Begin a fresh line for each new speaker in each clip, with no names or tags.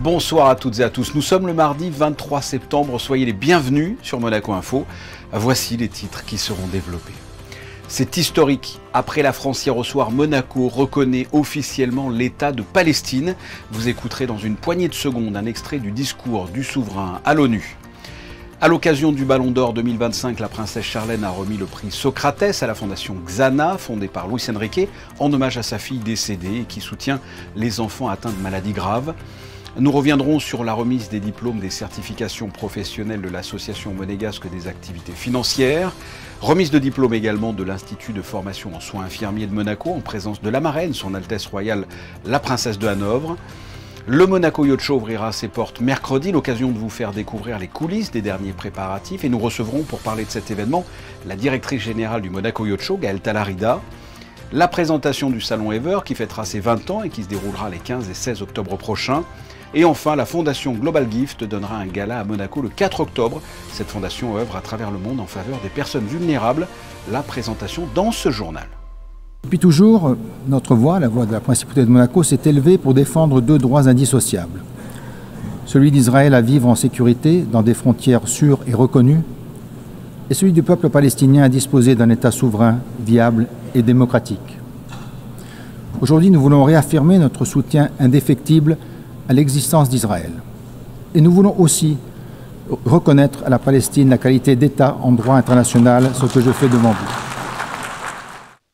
Bonsoir à toutes et à tous, nous sommes le mardi 23 septembre, soyez les bienvenus sur Monaco Info. Voici les titres qui seront développés. C'est historique, après la France hier au soir, Monaco reconnaît officiellement l'État de Palestine. Vous écouterez dans une poignée de secondes un extrait du discours du souverain à l'ONU. À l'occasion du Ballon d'Or 2025, la princesse Charlène a remis le prix Socrates à la fondation Xana, fondée par Luis Enrique, en hommage à sa fille décédée et qui soutient les enfants atteints de maladies graves. Nous reviendrons sur la remise des diplômes des certifications professionnelles de l'Association monégasque des activités financières. Remise de diplôme également de l'Institut de formation en soins infirmiers de Monaco en présence de la marraine, son Altesse royale, la princesse de Hanovre. Le Monaco Yacht Show ouvrira ses portes mercredi, l'occasion de vous faire découvrir les coulisses des derniers préparatifs. Et nous recevrons, pour parler de cet événement, la directrice générale du Monaco Yacht Show, Gaëlle Talarida. La présentation du Salon Ever, qui fêtera ses 20 ans et qui se déroulera les 15 et 16 octobre prochains. Et enfin, la fondation Global Gift donnera un gala à Monaco le 4 octobre. Cette fondation œuvre à travers le monde en faveur des personnes vulnérables. La présentation dans ce journal.
Depuis toujours, notre voix, la voix de la principauté de Monaco, s'est élevée pour défendre deux droits indissociables. Celui d'Israël à vivre en sécurité dans des frontières sûres et reconnues, et celui du peuple palestinien à disposer d'un État souverain, viable et démocratique. Aujourd'hui, nous voulons réaffirmer notre soutien indéfectible à l'existence d'Israël. Et nous voulons aussi reconnaître à la Palestine la qualité d'État en droit international, ce que je fais devant vous.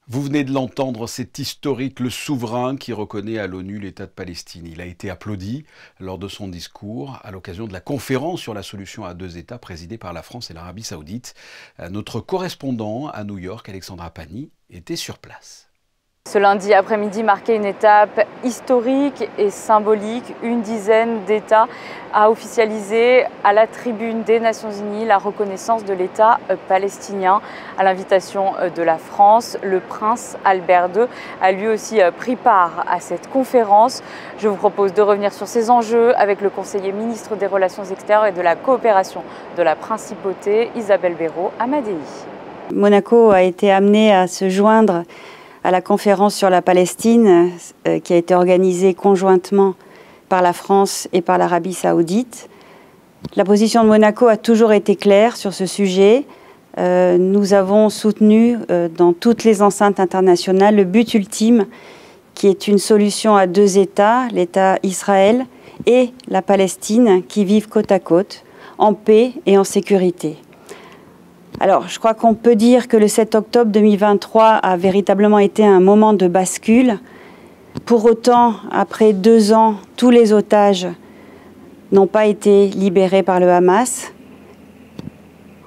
Vous venez de l'entendre, c'est historique, le souverain qui reconnaît à l'ONU l'État de Palestine. Il a été applaudi lors de son discours à l'occasion de la conférence sur la solution à deux États présidée par la France et l'Arabie Saoudite. Notre correspondant à New York, Alexandra Pani, était sur place.
Ce lundi après-midi marquait une étape historique et symbolique. Une dizaine d'États a officialisé à la tribune des Nations Unies la reconnaissance de l'État palestinien. À l'invitation de la France, le prince Albert II a lui aussi pris part à cette conférence. Je vous propose de revenir sur ces enjeux avec le conseiller ministre des Relations extérieures et de la coopération de la principauté, Isabelle Béraud-Amadei.
Monaco a été amené à se joindre à la conférence sur la Palestine qui a été organisée conjointement par la France et par l'Arabie Saoudite. La position de Monaco a toujours été claire sur ce sujet. Nous avons soutenu dans toutes les enceintes internationales le but ultime qui est une solution à deux États, l'État Israël et la Palestine, qui vivent côte à côte, en paix et en sécurité. Alors, je crois qu'on peut dire que le 7 octobre 2023 a véritablement été un moment de bascule. Pour autant, après 2 ans, tous les otages n'ont pas été libérés par le Hamas.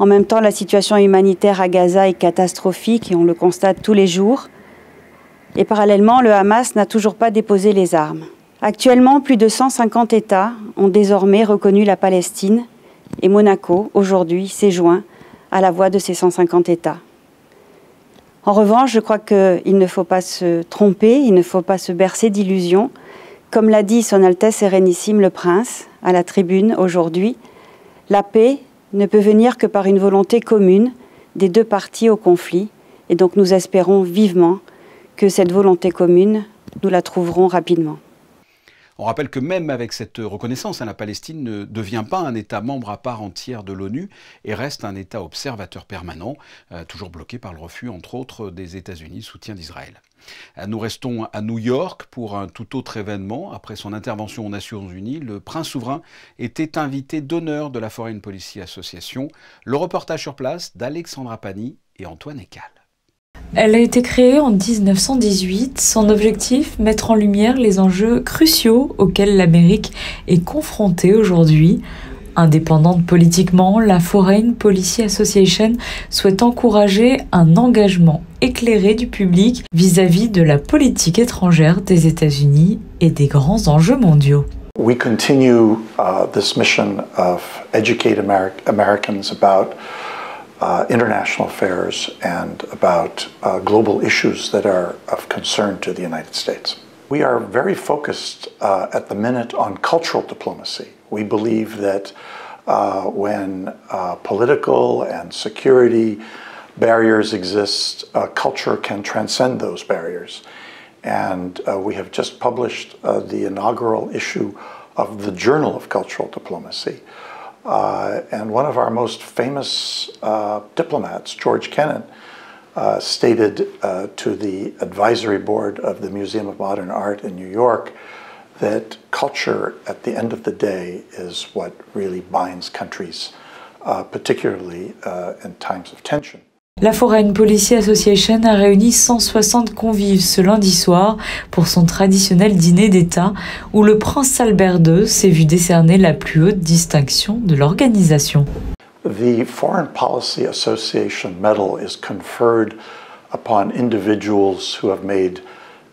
En même temps, la situation humanitaire à Gaza est catastrophique et on le constate tous les jours. Et parallèlement, le Hamas n'a toujours pas déposé les armes. Actuellement, plus de 150 États ont désormais reconnu la Palestine et Monaco, aujourd'hui, s'est joint à la voix de ces 150 États. En revanche, je crois qu'il ne faut pas se tromper, il ne faut pas se bercer d'illusions. Comme l'a dit son Altesse Sérénissime le Prince à la tribune aujourd'hui, la paix ne peut venir que par une volonté commune des deux parties au conflit. Et donc nous espérons vivement que cette volonté commune, nous la trouverons rapidement.
On rappelle que même avec cette reconnaissance, la Palestine ne devient pas un État membre à part entière de l'ONU et reste un État observateur permanent, toujours bloqué par le refus, entre autres, des États-Unis, soutien d'Israël. Nous restons à New York pour un tout autre événement. Après son intervention aux Nations Unies, le prince souverain était invité d'honneur de la Foreign Policy Association. Le reportage sur place d'Alexandra Pani et Antoine Ecal.
Elle a été créée en 1918. Son objectif, mettre en lumière les enjeux cruciaux auxquels l'Amérique est confrontée aujourd'hui. Indépendante politiquement, la Foreign Policy Association souhaite encourager un engagement éclairé du public vis-à-vis de la politique étrangère des États-Unis et des grands enjeux mondiaux.
We continue this mission of educate Americans about international affairs and about global issues that are of concern to the United States. We are very focused at the minute on cultural diplomacy. We believe that when political and security barriers exist, culture can transcend those barriers. And we have just published the inaugural issue of the Journal of Cultural Diplomacy. And one of our most famous diplomats, George Kennan, stated to the advisory board of the Museum of Modern Art in New York that culture, at the end of the day, is what really binds countries, particularly in times of tension.
La Foreign Policy Association a réuni 160 convives ce lundi soir pour son traditionnel dîner d'État où le prince Albert II s'est vu décerner la plus haute distinction de l'organisation.
The Foreign Policy Association Medal is conferred upon individuals who have made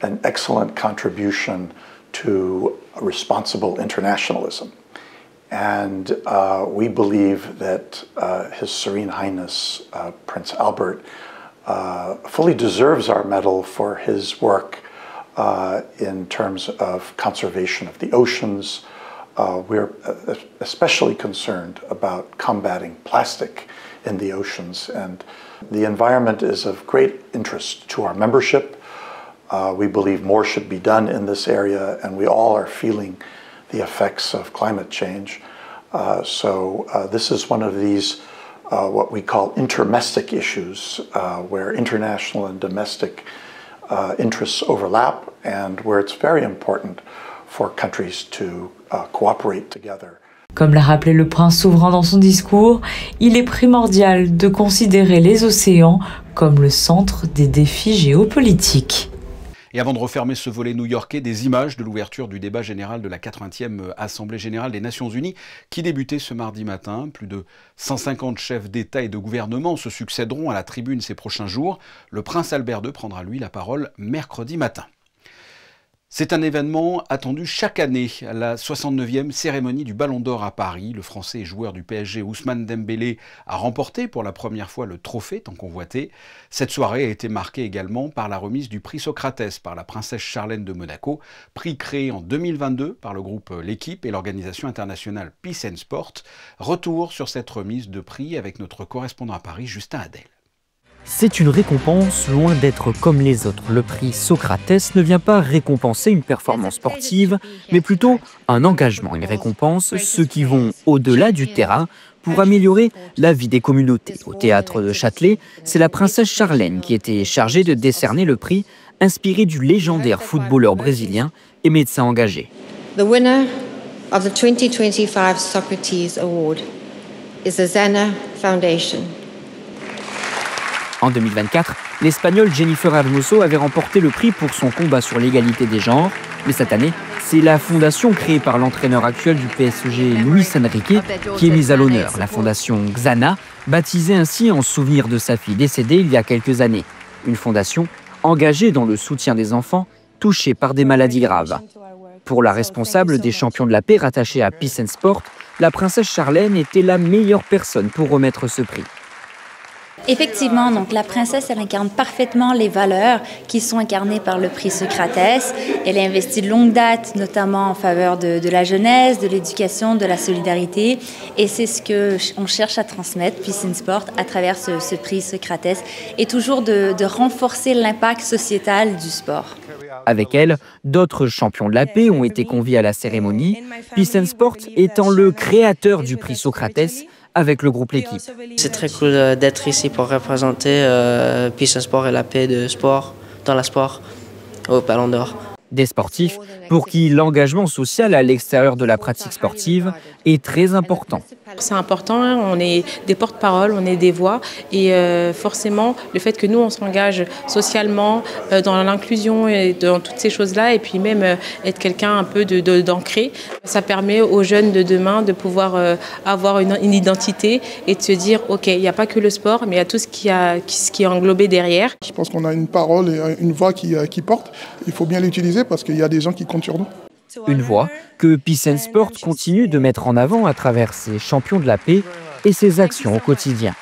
an excellent contribution to responsible internationalism. And we believe that His Serene Highness Prince Albert fully deserves our medal for his work in terms of conservation of the oceans. We're especially concerned about combating plastic in the oceans, and the environment is of great interest to our membership. We believe more should be done in this area, and we all are feeling the effects of climate change. So this is one of these what we call intermestic issues, where international and domestic interests overlap, and where it's very important for countries to cooperate together.
Comme l'a rappelé le prince souverain dans son discours, il est primordial de considérer les océans comme le centre des défis géopolitiques.
Et avant de refermer ce volet new-yorkais, des images de l'ouverture du débat général de la 80e Assemblée générale des Nations unies qui débutait ce mardi matin. Plus de 150 chefs d'État et de gouvernement se succéderont à la tribune ces prochains jours. Le prince Albert II prendra lui la parole mercredi matin. C'est un événement attendu chaque année, la 69e cérémonie du Ballon d'Or à Paris. Le Français et joueur du PSG Ousmane Dembélé a remporté pour la première fois le trophée tant convoité. Cette soirée a été marquée également par la remise du prix Socrates par la princesse Charlène de Monaco, prix créé en 2022 par le groupe L'Équipe et l'organisation internationale Peace and Sport. Retour sur cette remise de prix avec notre correspondant à Paris, Justin Hadel.
C'est une récompense loin d'être comme les autres. Le prix Socrates ne vient pas récompenser une performance sportive, mais plutôt un engagement. Il récompense ceux qui vont au-delà du terrain pour améliorer la vie des communautés. Au théâtre de Châtelet, c'est la princesse Charlène qui était chargée de décerner le prix, inspiré du légendaire footballeur brésilien et médecin engagé.
The winner of the 2025 Socrates Award is the Zana Foundation.
En 2024, l'Espagnole Jennifer Hermoso avait remporté le prix pour son combat sur l'égalité des genres. Mais cette année, c'est la fondation créée par l'entraîneur actuel du PSG, Luis Enrique, qui est mise à l'honneur. La fondation Xana, baptisée ainsi en souvenir de sa fille décédée il y a quelques années. Une fondation engagée dans le soutien des enfants touchés par des maladies graves. Pour la responsable des champions de la paix rattachée à Peace and Sport, la princesse Charlène était la meilleure personne pour remettre ce prix.
Effectivement, donc la princesse, elle incarne parfaitement les valeurs qui sont incarnées par le prix Socrates. Elle a investi de longue date, notamment en faveur de la jeunesse, de l'éducation, de la solidarité. Et c'est ce qu'on cherche à transmettre, Peace and Sport, à travers ce prix Socrates, et toujours de renforcer l'impact sociétal du sport.
Avec elle, d'autres champions de la paix ont été conviés à la cérémonie, Peace and Sport étant le créateur du prix Socrates, avec le groupe L'Équipe.
C'est très cool d'être ici pour représenter Peace and Sport et la paix de sport, dans la sport, au Ballon d'Or.
Des sportifs pour qui l'engagement social à l'extérieur de la pratique sportive est très important.
C'est important, on est des porte-parole, on est des voix et forcément le fait que nous on s'engage socialement dans l'inclusion et dans toutes ces choses-là et puis même être quelqu'un un peu d'ancré, ça permet aux jeunes de demain de pouvoir avoir une identité et de se dire ok, il n'y a pas que le sport mais il y a tout ce qui est englobé derrière.
Je pense qu'on a une parole et une voix qui porte, il faut bien l'utiliser parce qu'il y a des gens qui comptent sur nous.
Une voix que Peace and Sport continue de mettre en avant à travers ses champions de la paix et ses actions au quotidien.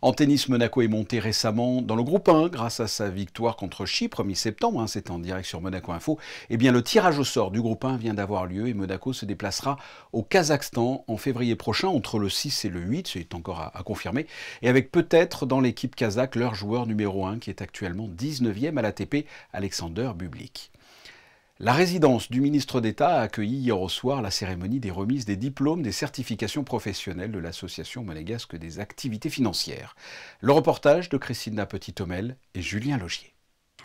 En tennis, Monaco est monté récemment dans le groupe 1 grâce à sa victoire contre Chypre mi-septembre. C'est en direct sur Monaco Info. Eh bien, le tirage au sort du groupe 1 vient d'avoir lieu et Monaco se déplacera au Kazakhstan en février prochain entre le 6 et le 8. C'est encore à confirmer. Et avec peut-être dans l'équipe kazakh leur joueur numéro 1 qui est actuellement 19e à l'ATP, Alexander Bublik. La résidence du ministre d'État a accueilli hier au soir la cérémonie des remises des diplômes des certifications professionnelles de l'Association monégasque des activités financières. Le reportage de Christina Petit-Thomel et Julien Logier.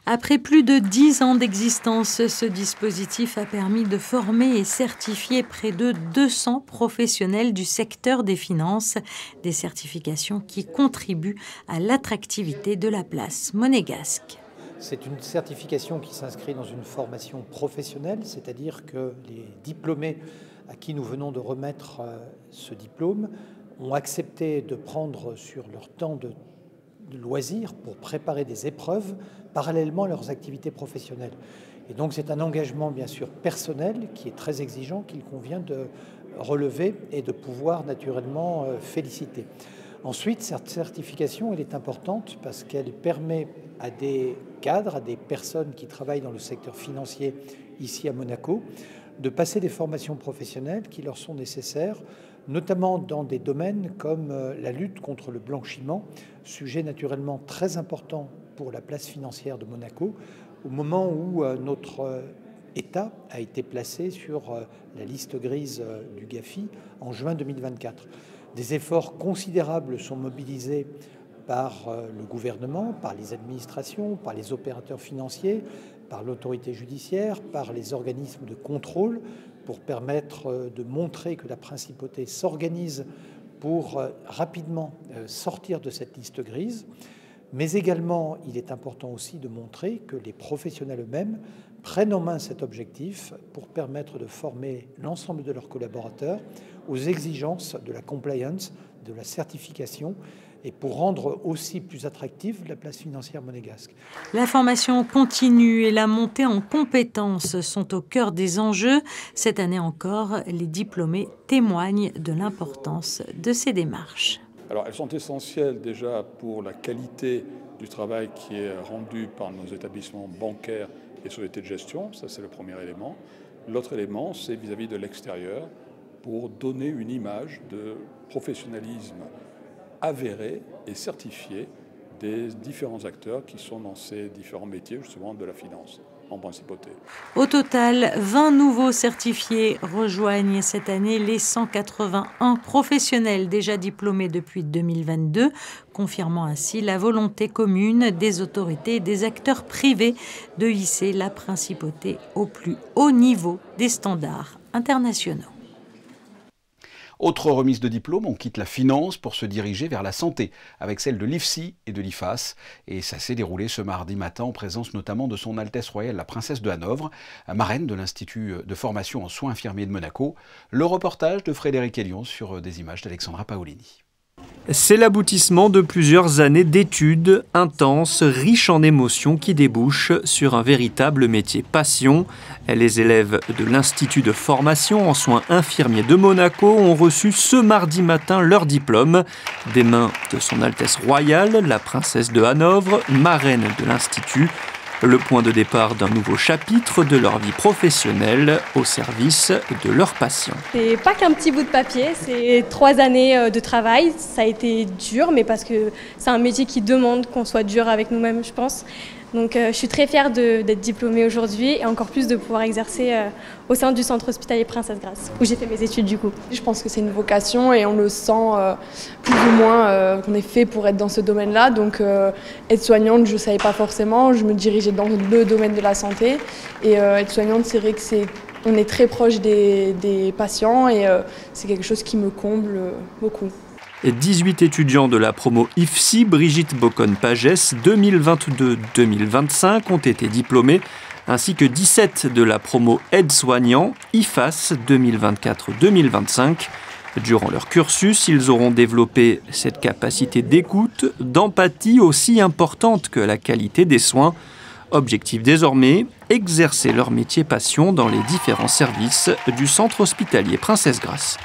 Après plus de 10 ans d'existence, ce dispositif a permis de former et certifier près de 200 professionnels du secteur des finances, des certifications qui contribuent à l'attractivité de la place monégasque.
C'est une certification qui s'inscrit dans une formation professionnelle, c'est-à-dire que les diplômés à qui nous venons de remettre ce diplôme ont accepté de prendre sur leur temps de loisirs pour préparer des épreuves parallèlement à leurs activités professionnelles. Et donc c'est un engagement bien sûr personnel qui est très exigeant, qu'il convient de relever et de pouvoir naturellement féliciter. Ensuite, cette certification, elle est importante parce qu'elle permet à des cadres, à des personnes qui travaillent dans le secteur financier ici à Monaco, de passer des formations professionnelles qui leur sont nécessaires, notamment dans des domaines comme la lutte contre le blanchiment, sujet naturellement très important pour la place financière de Monaco, au moment où notre État a été placé sur la liste grise du GAFI en juin 2024. Des efforts considérables sont mobilisés par le gouvernement, par les administrations, par les opérateurs financiers, par l'autorité judiciaire, par les organismes de contrôle pour permettre de montrer que la principauté s'organise pour rapidement sortir de cette liste grise. Mais également, il est important aussi de montrer que les professionnels eux-mêmes prennent en main cet objectif pour permettre de former l'ensemble de leurs collaborateurs aux exigences de la compliance, de la certification, et pour rendre aussi plus attractive la place financière monégasque.
La formation continue et la montée en compétences sont au cœur des enjeux. Cette année encore, les diplômés témoignent de l'importance de ces démarches.
Alors, elles sont essentielles déjà pour la qualité du travail qui est rendu par nos établissements bancaires et sociétés de gestion. Ça, c'est le premier élément. L'autre élément, c'est vis-à-vis de l'extérieur pour donner une image de professionnalisme avéré et certifié des différents acteurs qui sont dans ces différents métiers justement de la finance en principauté.
Au total, 20 nouveaux certifiés rejoignent cette année les 181 professionnels déjà diplômés depuis 2022, confirmant ainsi la volonté commune des autorités et des acteurs privés de hisser la principauté au plus haut niveau des standards internationaux.
Autre remise de diplôme, on quitte la finance pour se diriger vers la santé, avec celle de l'IFSI et de l'IFAS. Et ça s'est déroulé ce mardi matin en présence notamment de son Altesse Royale la Princesse de Hanovre, marraine de l'Institut de formation en soins infirmiers de Monaco. Le reportage de Frédéric Elion sur des images d'Alexandra Paolini.
C'est l'aboutissement de plusieurs années d'études intenses, riches en émotions qui débouchent sur un véritable métier passion. Les élèves de l'Institut de formation en soins infirmiers de Monaco ont reçu ce mardi matin leur diplôme des mains de son Altesse Royale, la Princesse de Hanovre, marraine de l'Institut. Le point de départ d'un nouveau chapitre de leur vie professionnelle au service de leurs patients.
C'est pas qu'un petit bout de papier, c'est 3 années de travail. Ça a été dur, mais parce que c'est un métier qui demande qu'on soit dur avec nous-mêmes, je pense. Donc je suis très fière d'être diplômée aujourd'hui et encore plus de pouvoir exercer au sein du centre hospitalier Princesse Grace, où j'ai fait mes études du coup.
Je pense que c'est une vocation et on le sent plus ou moins qu'on est fait pour être dans ce domaine-là. Donc être soignante, je ne savais pas forcément, je me dirigeais dans le domaine de la santé. Et être soignante, c'est vrai qu'on est très proche des patients et c'est quelque chose qui me comble beaucoup.
18 étudiants de la promo IFSI Brigitte Boconne-Pagès 2022-2025 ont été diplômés, ainsi que 17 de la promo aide-soignant IFAS 2024-2025. Durant leur cursus, ils auront développé cette capacité d'écoute, d'empathie aussi importante que la qualité des soins. Objectif désormais, exercer leur métier passion dans les différents services du centre hospitalier Princesse Grace.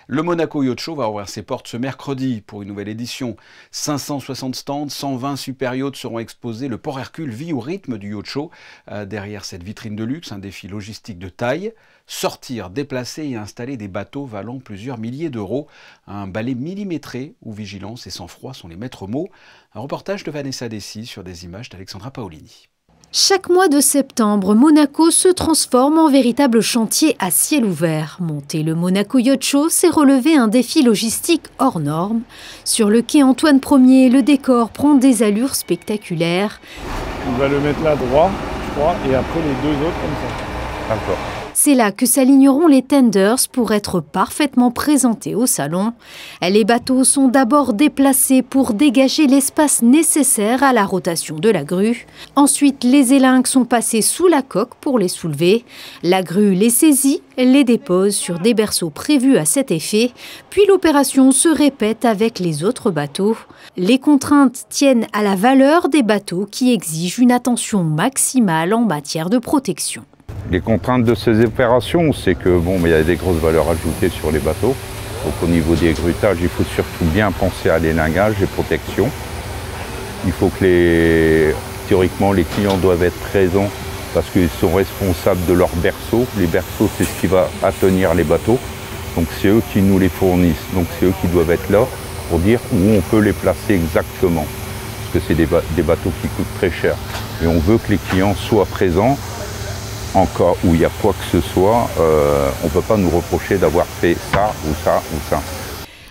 Le Monaco Yacht Show va ouvrir ses portes ce mercredi pour une nouvelle édition. 560 stands, 120 super yachts seront exposés. Le Port Hercule vit au rythme du Yacht Show. Derrière cette vitrine de luxe, un défi logistique de taille. Sortir, déplacer et installer des bateaux valant plusieurs milliers d'euros. Un balai millimétré où vigilance et sang-froid sont les maîtres mots. Un reportage de Vanessa Dessy sur des images d'Alexandra Paolini.
Chaque mois de septembre, Monaco se transforme en véritable chantier à ciel ouvert. Monter le Monaco Yacht Show, c'est relever un défi logistique hors norme. Sur le quai Antoine Ier, le décor prend des allures spectaculaires.
On va le mettre là droit, je crois, et après les deux autres comme ça.
D'accord.
C'est là que s'aligneront les tenders pour être parfaitement présentés au salon. Les bateaux sont d'abord déplacés pour dégager l'espace nécessaire à la rotation de la grue. Ensuite, les élingues sont passées sous la coque pour les soulever. La grue les saisit, les dépose sur des berceaux prévus à cet effet. Puis l'opération se répète avec les autres bateaux. Les contraintes tiennent à la valeur des bateaux qui exigent une attention maximale en matière de protection.
Les contraintes de ces opérations, c'est que il y a des grosses valeurs ajoutées sur les bateaux. Donc au niveau des grutages, il faut surtout bien penser à l'élingage et protection. Il faut que théoriquement les clients doivent être présents parce qu'ils sont responsables de leurs berceaux. Les berceaux, c'est ce qui va attenir les bateaux. Donc c'est eux qui nous les fournissent. Donc c'est eux qui doivent être là pour dire où on peut les placer exactement. Parce que c'est des bateaux qui coûtent très cher. Et on veut que les clients soient présents. En cas où il y a quoi que ce soit, on ne peut pas nous reprocher d'avoir fait ça ou ça ou ça.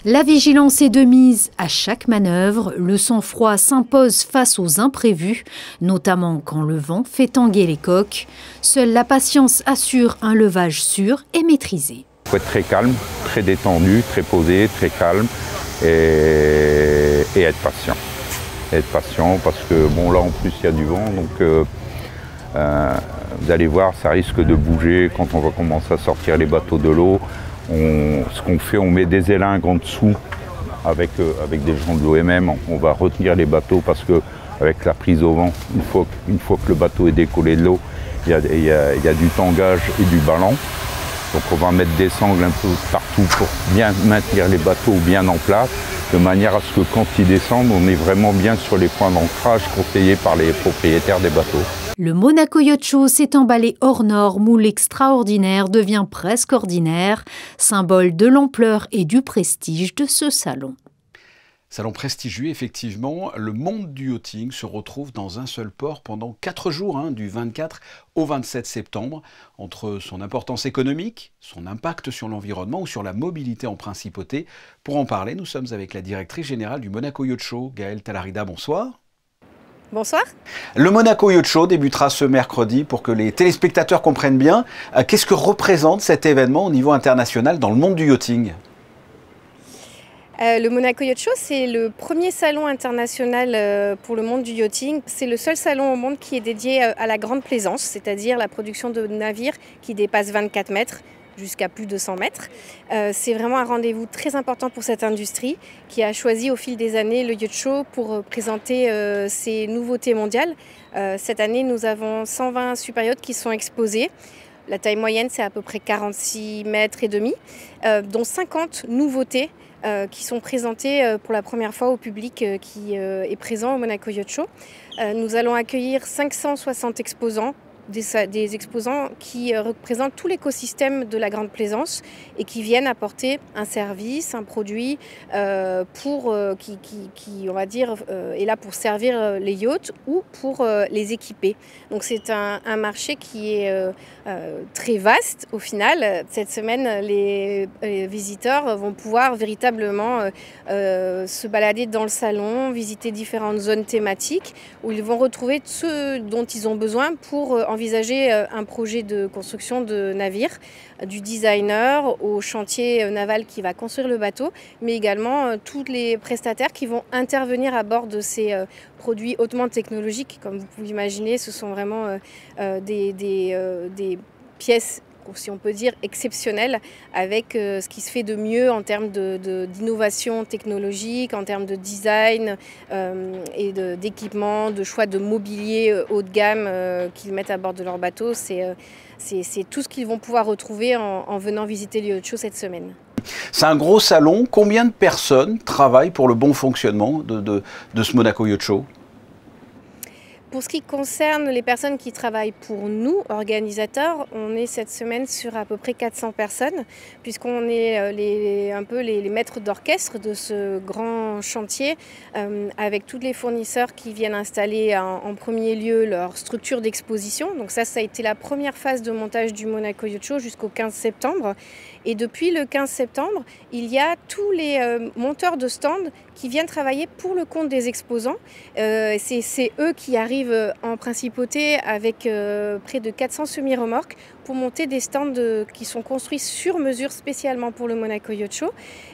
La vigilance est de mise à chaque manœuvre. Le sang-froid s'impose face aux imprévus, notamment quand le vent fait tanguer les coques. Seule la patience assure un levage sûr et maîtrisé.
Il faut être très calme, très détendu, très posé, très calme et être patient. Être patient parce que là en plus il y a du vent, donc vous allez voir, ça risque de bouger quand on va commencer à sortir les bateaux de l'eau. Ce qu'on fait, on met des élingues en dessous avec des gens de l'OMM. On va retenir les bateaux parce que avec la prise au vent, une fois que le bateau est décollé de l'eau, il y a du tangage et du ballon. Donc on va mettre des sangles un peu partout pour bien maintenir les bateaux bien en place, de manière à ce que quand ils descendent, on est vraiment bien sur les points d'ancrage conseillés par les propriétaires des bateaux.
Le Monaco Yacht Show s'est emballé hors norme où l'extraordinaire devient presque ordinaire, symbole de l'ampleur et du prestige de ce salon.
Salon prestigieux, effectivement. Le monde du yachting se retrouve dans un seul port pendant 4 jours, du 24 au 27 septembre. Entre son importance économique, son impact sur l'environnement ou sur la mobilité en principauté. Pour en parler, nous sommes avec la directrice générale du Monaco Yacht Show, Gaëlle Talarida. Bonsoir.
Bonsoir.
Le Monaco Yacht Show débutera ce mercredi pour que les téléspectateurs comprennent bien. Qu'est-ce que représente cet événement au niveau international dans le monde du yachting ?
Le Monaco Yacht Show, c'est le premier salon international pour le monde du yachting. C'est le seul salon au monde qui est dédié à la grande plaisance, c'est-à-dire la production de navires qui dépassent 24 mètres jusqu'à plus de 100 mètres. C'est vraiment un rendez-vous très important pour cette industrie qui a choisi au fil des années le Yacht Show pour présenter ses nouveautés mondiales. Cette année, nous avons 120 super yachts qui sont exposés. La taille moyenne, c'est à peu près 46 mètres et demi, dont 50 nouveautés qui sont présentées pour la première fois au public qui est présent au Monaco Yacht Show. Nous allons accueillir 560 exposants, des exposants qui représentent tout l'écosystème de la grande plaisance et qui viennent apporter un service, un produit qui on va dire, est là pour servir les yachts ou pour les équiper. Donc c'est un marché qui est très vaste au final. Cette semaine, les visiteurs vont pouvoir véritablement se balader dans le salon, visiter différentes zones thématiques où ils vont retrouver ce dont ils ont besoin pour envisager un projet de construction de navire, du designer au chantier naval qui va construire le bateau, mais également tous les prestataires qui vont intervenir à bord de ces produits hautement technologiques. Comme vous pouvez imaginer, ce sont vraiment des pièces, si on peut dire, exceptionnelles, avec ce qui se fait de mieux en termes d'innovation technologique, en termes de design et d'équipement, de choix de mobilier haut de gamme qu'ils mettent à bord de leur bateau. C'est tout ce qu'ils vont pouvoir retrouver en venant visiter le Yacht Show cette semaine.
C'est un gros salon. Combien de personnes travaillent pour le bon fonctionnement de ce Monaco Yacht Show ?
Pour ce qui concerne les personnes qui travaillent pour nous, organisateurs, on est cette semaine sur à peu près 400 personnes, puisqu'on est un peu les maîtres d'orchestre de ce grand chantier, avec tous les fournisseurs qui viennent installer en premier lieu leur structure d'exposition. Donc ça a été la première phase de montage du Monaco Yacht Show jusqu'au 15 septembre. Et depuis le 15 septembre, il y a tous les monteurs de stands qui viennent travailler pour le compte des exposants. C'est eux qui arrivent en principauté avec près de 400 semi-remorques pour monter des stands qui sont construits sur mesure spécialement pour le Monaco Yacht Show.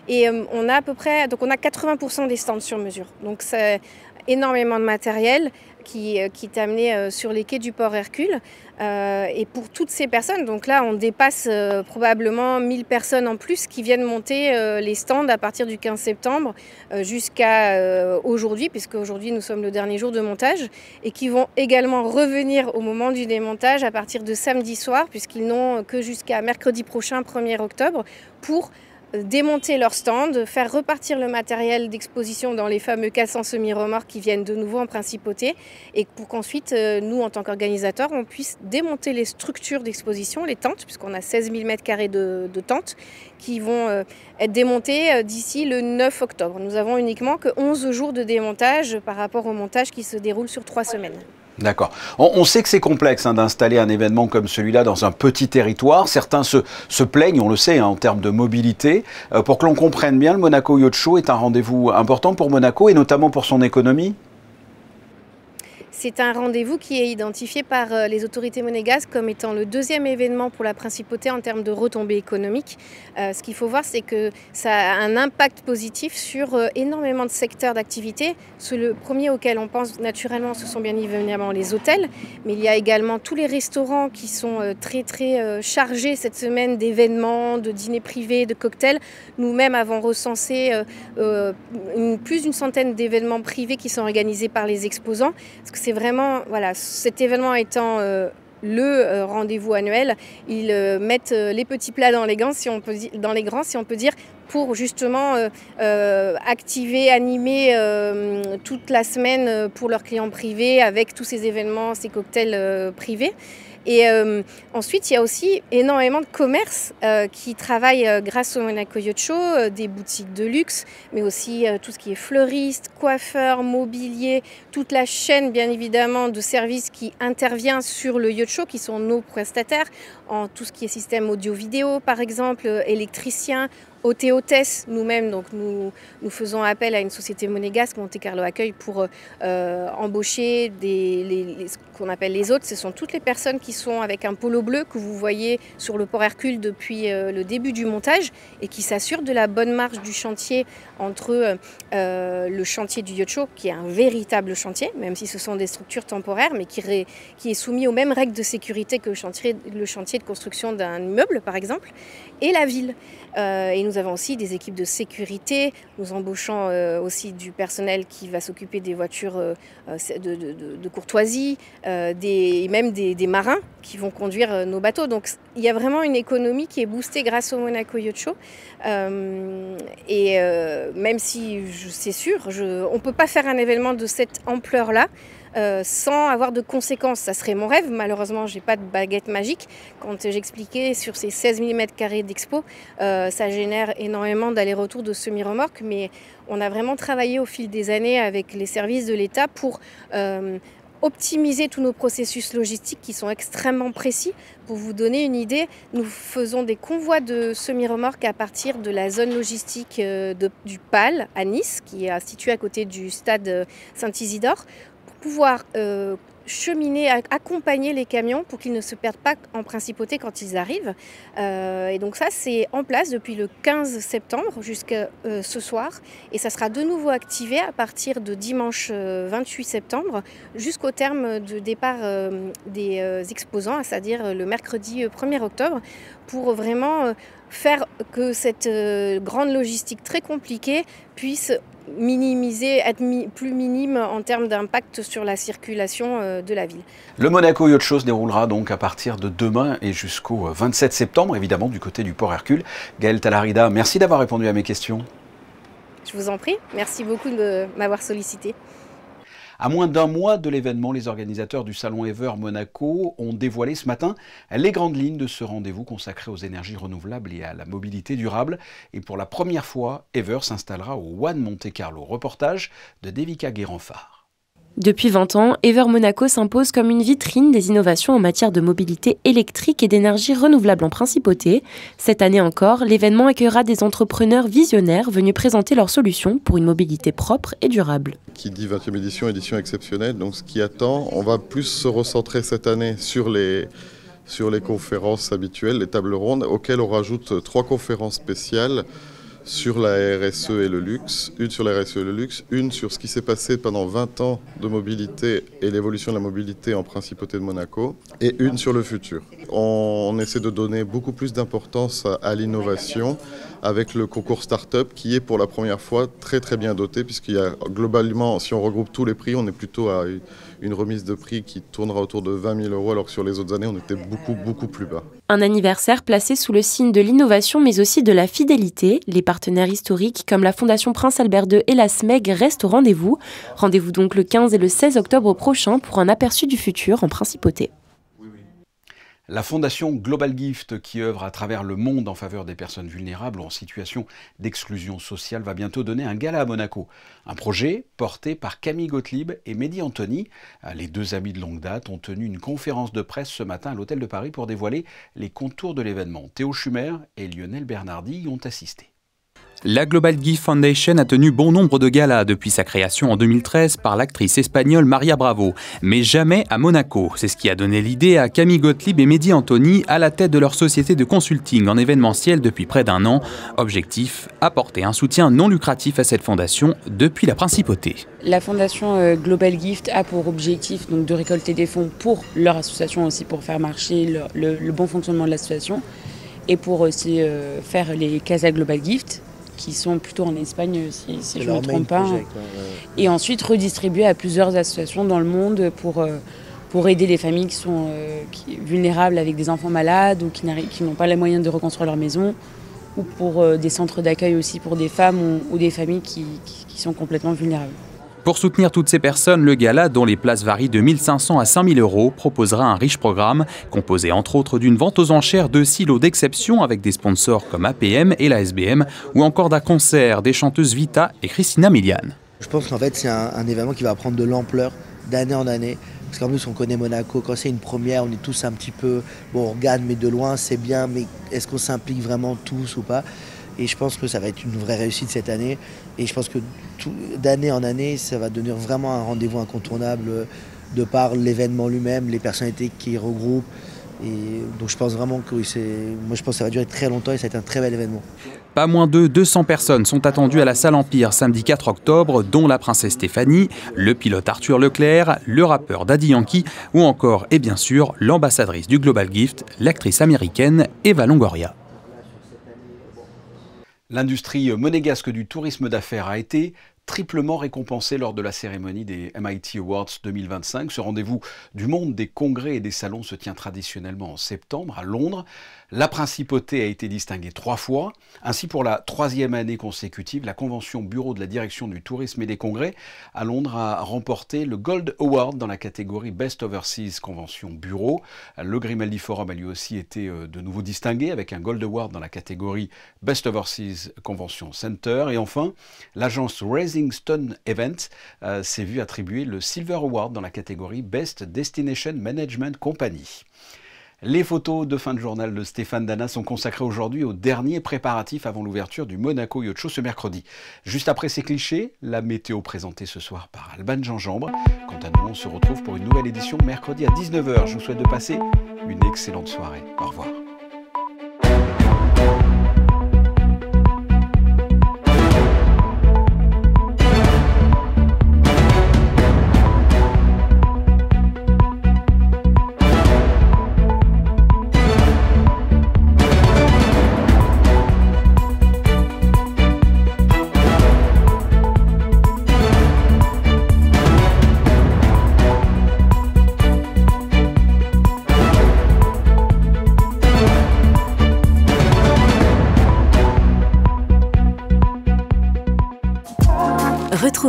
Et on a à peu près, donc on a 80% des stands sur mesure. Donc c'est énormément de matériel qui est amené sur les quais du port Hercule. Et pour toutes ces personnes, donc là on dépasse probablement 1000 personnes en plus qui viennent monter les stands à partir du 15 septembre jusqu'à aujourd'hui, puisque aujourd'hui nous sommes le dernier jour de montage, et qui vont également revenir au moment du démontage à partir de samedi soir, puisqu'ils n'ont que jusqu'à mercredi prochain, 1er octobre, pour démonter leur stand, faire repartir le matériel d'exposition dans les fameux 400 semi-remorques qui viennent de nouveau en principauté, et pour qu'ensuite, nous, en tant qu'organisateurs, on puisse démonter les structures d'exposition, les tentes, puisqu'on a 16 000 m² de tentes qui vont être démontées d'ici le 9 octobre. Nous avons uniquement que 11 jours de démontage par rapport au montage qui se déroule sur 3 semaines.
D'accord. On sait que c'est complexe d'installer un événement comme celui-là dans un petit territoire. Certains se plaignent, on le sait, en termes de mobilité. Pour que l'on comprenne bien, le Monaco Yacht Show est un rendez-vous important pour Monaco et notamment pour son économie.
C'est un rendez-vous qui est identifié par les autorités monégasques comme étant le deuxième événement pour la principauté en termes de retombées économiques. Ce qu'il faut voir, c'est que ça a un impact positif sur énormément de secteurs d'activité. Le premier auquel on pense naturellement, ce sont bien évidemment les hôtels, mais il y a également tous les restaurants qui sont très chargés cette semaine d'événements, de dîners privés, de cocktails. Nous-mêmes avons recensé plus d'une centaine d'événements privés qui sont organisés par les exposants. Parce que c'est vraiment, voilà, cet événement étant le rendez-vous annuel, ils mettent les petits plats dans les grands, si on peut dire, pour justement activer, animer toute la semaine pour leurs clients privés avec tous ces événements, ces cocktails privés. Et ensuite, il y a aussi énormément de commerces qui travaillent grâce au Monaco Yacht Show, des boutiques de luxe, mais aussi tout ce qui est fleuriste, coiffeur, mobilier, toute la chaîne bien évidemment de services qui intervient sur le Yacht Show, qui sont nos prestataires, en tout ce qui est système audio-vidéo par exemple, électricien, hôtesse, nous-mêmes, donc nous faisons appel à une société monégasque, Monte Carlo Accueil, pour embaucher ce qu'on appelle les hôtes. Ce sont toutes les personnes qui sont avec un polo bleu que vous voyez sur le port Hercule depuis le début du montage et qui s'assurent de la bonne marche du chantier entre le chantier du Yacht Show, qui est un véritable chantier, même si ce sont des structures temporaires, mais qui est soumis aux mêmes règles de sécurité que le chantier de construction d'un immeuble, par exemple, et la ville. Et nous avons aussi des équipes de sécurité. Nous embauchons aussi du personnel qui va s'occuper des voitures de courtoisie, même des marins qui vont conduire nos bateaux. Donc il y a vraiment une économie qui est boostée grâce au Monaco Yacht Show. Même si c'est sûr, on ne peut pas faire un événement de cette ampleur-là sans avoir de conséquences. Ça serait mon rêve. Malheureusement, je n'ai pas de baguette magique. Quand j'expliquais sur ces 16 000 m² d'expo, ça génère énormément d'allers-retours de semi-remorques, mais on a vraiment travaillé au fil des années avec les services de l'État pour optimiser tous nos processus logistiques qui sont extrêmement précis. Pour vous donner une idée, nous faisons des convois de semi-remorques à partir de la zone logistique du PAL à Nice, qui est située à côté du stade Saint-Isidore, pour pouvoir cheminer, accompagner les camions pour qu'ils ne se perdent pas en principauté quand ils arrivent. Et donc ça, c'est en place depuis le 15 septembre jusqu'à ce soir. Et ça sera de nouveau activé à partir de dimanche 28 septembre jusqu'au terme de départ des exposants, c'est-à-dire le mercredi 1er octobre, pour vraiment faire que cette grande logistique très compliquée puisse être plus minime en termes d'impact sur la circulation de la ville.
Le Monaco Yacht Show se déroulera donc à partir de demain et jusqu'au 27 septembre, évidemment du côté du port Hercule. Gaëlle Talarida, merci d'avoir répondu à mes questions.
Je vous en prie, merci beaucoup de m'avoir sollicité.
À moins d'un mois de l'événement, les organisateurs du salon Ever Monaco ont dévoilé ce matin les grandes lignes de ce rendez-vous consacré aux énergies renouvelables et à la mobilité durable. Et pour la première fois, Ever s'installera au One Monte Carlo. Reportage de Devika Guéranfard.
Depuis 20 ans, Ever Monaco s'impose comme une vitrine des innovations en matière de mobilité électrique et d'énergie renouvelable en principauté. Cette année encore, l'événement accueillera des entrepreneurs visionnaires venus présenter leurs solutions pour une mobilité propre et durable.
Qui dit 20e édition, édition exceptionnelle, donc ce qui attend, on va plus se recentrer cette année sur les conférences habituelles, les tables rondes, auxquelles on rajoute 3 conférences spéciales sur la RSE et le luxe, une sur la RSE et le luxe, une sur ce qui s'est passé pendant 20 ans de mobilité et l'évolution de la mobilité en Principauté de Monaco, et une sur le futur. On essaie de donner beaucoup plus d'importance à l'innovation avec le concours Startup qui est pour la première fois très très bien doté, puisqu'il y a globalement, si on regroupe tous les prix, on est plutôt à une remise de prix qui tournera autour de 20 000 €, alors que sur les autres années, on était beaucoup plus bas.
Un anniversaire placé sous le signe de l'innovation, mais aussi de la fidélité. Les partenaires historiques comme la Fondation Prince Albert II et la SMEG restent au rendez-vous. Rendez-vous donc le 15 et le 16 octobre prochain pour un aperçu du futur en Principauté.
La fondation Global Gift, qui œuvre à travers le monde en faveur des personnes vulnérables ou en situation d'exclusion sociale, va bientôt donner un gala à Monaco. Un projet porté par Camille Gottlieb et Mehdi Anthony. Les deux amis de longue date ont tenu une conférence de presse ce matin à l'Hôtel de Paris pour dévoiler les contours de l'événement. Théo Schumer et Lionel Bernardi y ont assisté.
La Global Gift Foundation a tenu bon nombre de galas depuis sa création en 2013 par l'actrice espagnole Maria Bravo, mais jamais à Monaco. C'est ce qui a donné l'idée à Camille Gottlieb et Mehdi Anthony à la tête de leur société de consulting en événementiel depuis près d'1 an. Objectif, apporter un soutien non lucratif à cette fondation depuis la Principauté.
La fondation Global Gift a pour objectif donc, de récolter des fonds pour leur association aussi, pour faire marcher le bon fonctionnement de l'association et pour aussi faire les Casa Global Gift, qui sont plutôt en Espagne, si je ne me trompe pas. Et ensuite redistribuer à plusieurs associations dans le monde pour aider les familles qui sont vulnérables avec des enfants malades ou qui n'ont pas les moyens de reconstruire leur maison, ou pour des centres d'accueil aussi pour des femmes ou des familles qui sont complètement vulnérables.
Pour soutenir toutes ces personnes, le gala, dont les places varient de 1 500 à 5 000 €, proposera un riche programme, composé entre autres d'une vente aux enchères de silos d'exception avec des sponsors comme APM et la SBM, ou encore d'un concert des chanteuses Vita et Christina Milian.
Je pense qu'en fait c'est un événement qui va prendre de l'ampleur d'année en année. Parce qu'en plus on connaît Monaco, quand c'est une première on est tous un petit peu, bon on regarde mais de loin c'est bien, mais est-ce qu'on s'implique vraiment tous ou pas ? Et je pense que ça va être une vraie réussite cette année. Et je pense que d'année en année, ça va devenir vraiment un rendez-vous incontournable de par l'événement lui-même, les personnalités qui regroupent. Et donc je pense vraiment que moi je pense que ça va durer très longtemps et ça va être un très bel événement.
Pas moins de 200 personnes sont attendues à la Salle Empire samedi 4 octobre, dont la princesse Stéphanie, le pilote Arthur Leclerc, le rappeur Daddy Yankee ou encore, et bien sûr, l'ambassadrice du Global Gift, l'actrice américaine Eva Longoria.
L'industrie monégasque du tourisme d'affaires a été triplement récompensée lors de la cérémonie des MIT Awards 2025. Ce rendez-vous du monde des congrès et des salons se tient traditionnellement en septembre à Londres. La Principauté a été distinguée 3 fois. Ainsi, pour la 3e année consécutive, la Convention Bureau de la Direction du Tourisme et des Congrès à Londres a remporté le Gold Award dans la catégorie Best Overseas Convention Bureau. Le Grimaldi Forum a lui aussi été de nouveau distingué avec un Gold Award dans la catégorie Best Overseas Convention Center. Et enfin, l'agence Rising Stone Event s'est vue attribuer le Silver Award dans la catégorie Best Destination Management Company. Les photos de fin de journal de Stéphane Dana sont consacrées aujourd'hui aux derniers préparatifs avant l'ouverture du Monaco Yacht Show ce mercredi. Juste après ces clichés, la météo présentée ce soir par Alban Gingembre. Quant à nous, on se retrouve pour une nouvelle édition mercredi à 19 h. Je vous souhaite de passer une excellente soirée. Au revoir.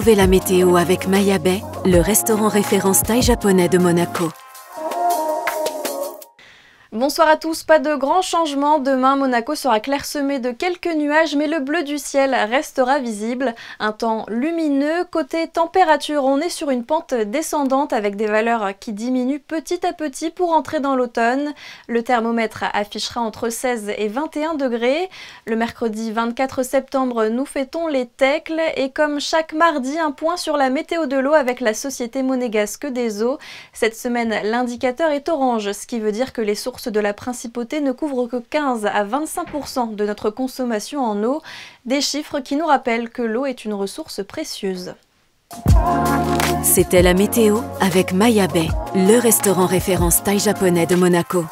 Retrouvez la météo avec Maya Bay, le restaurant référence thaï japonais de Monaco.
Bonsoir à tous, pas de grands changements. Demain, Monaco sera clairsemé de quelques nuages, mais le bleu du ciel restera visible. Un temps lumineux. Côté température, on est sur une pente descendante avec des valeurs qui diminuent petit à petit pour entrer dans l'automne. Le thermomètre affichera entre 16 et 21 degrés. Le mercredi 24 septembre, nous fêtons les Tecles et comme chaque mardi, un point sur la météo de l'eau avec la Société monégasque des eaux. Cette semaine, l'indicateur est orange, ce qui veut dire que les sources de la principauté ne couvrent que 15 à 25% de notre consommation en eau, des chiffres qui nous rappellent que l'eau est une ressource précieuse.
C'était la météo avec Maya Bay, le restaurant référence thaï japonais de Monaco.